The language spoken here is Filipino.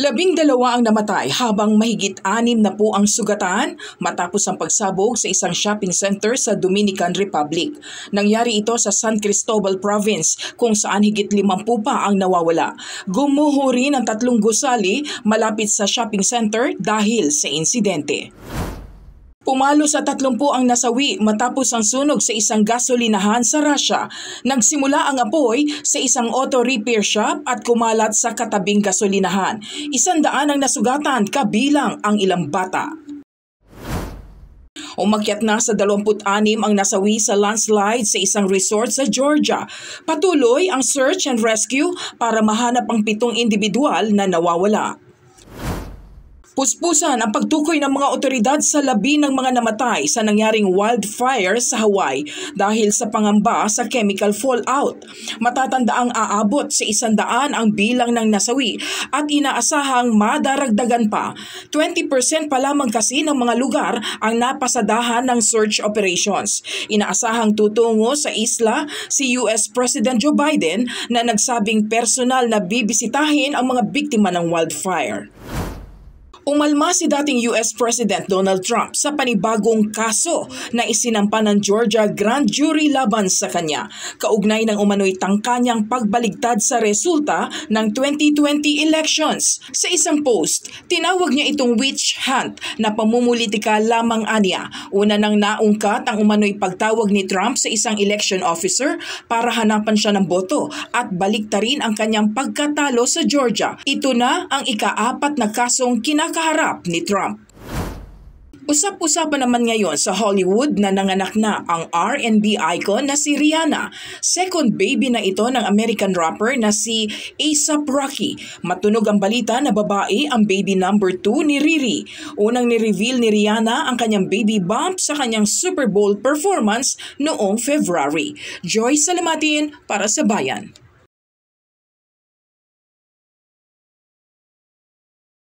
12 ang namatay habang mahigit-6 na po ang sugatan matapos ang pagsabog sa isang shopping center sa Dominican Republic. Nangyari ito sa San Cristobal Province kung saan higit 50 pa ang nawawala. Gumuho rin ang 3 gusali malapit sa shopping center dahil sa insidente. Pumalo sa 30 ang nasawi matapos ang sunog sa isang gasolinahan sa Russia. Nagsimula ang apoy sa isang auto repair shop at kumalat sa katabing gasolinahan. 100 ang nasugatan kabilang ang ilang bata. Umakyat na sa 26 ang nasawi sa landslide sa isang resort sa Georgia. Patuloy ang search and rescue para mahanap ang 7 individual na nawawala. Puspusan ang pagtukoy ng mga otoridad sa labi ng mga namatay sa nangyaring wildfire sa Hawaii dahil sa pangamba sa chemical fallout. Matatanda ang aabot sa 100 ang bilang ng nasawi at inaasahang madaragdagan pa. 20% pa lamang kasi ng mga lugar ang napasadahan ng search operations. Inaasahang tutungo sa isla si US President Joe Biden na nagsabing personal na bibisitahin ang mga biktima ng wildfire. Umalma si dating US President Donald Trump sa panibagong kaso na isinampa ng Georgia Grand Jury laban sa kanya, kaugnay ng umano'y tangkanyang pagbaligtad sa resulta ng 2020 elections. Sa isang post, tinawag niya itong witch hunt na pamumulitika lamang anya. Una nang naungkat ang umano'y pagtawag ni Trump sa isang election officer para hanapan siya ng boto at baliktarin ang kanyang pagkatalo sa Georgia. Ito na ang ika-4 na kasong kinakaharap ni Trump. Usap-usapan naman ngayon sa Hollywood na nanganak na ang R&B icon na si Rihanna. Second baby na ito ng American rapper na si A$AP Rocky. Matunog ang balita na babae ang baby number 2 ni Riri. Unang ni-reveal ni Rihanna ang kanyang baby bump sa kanyang Super Bowl performance noong February. Joy Salamatin para sa Bayan.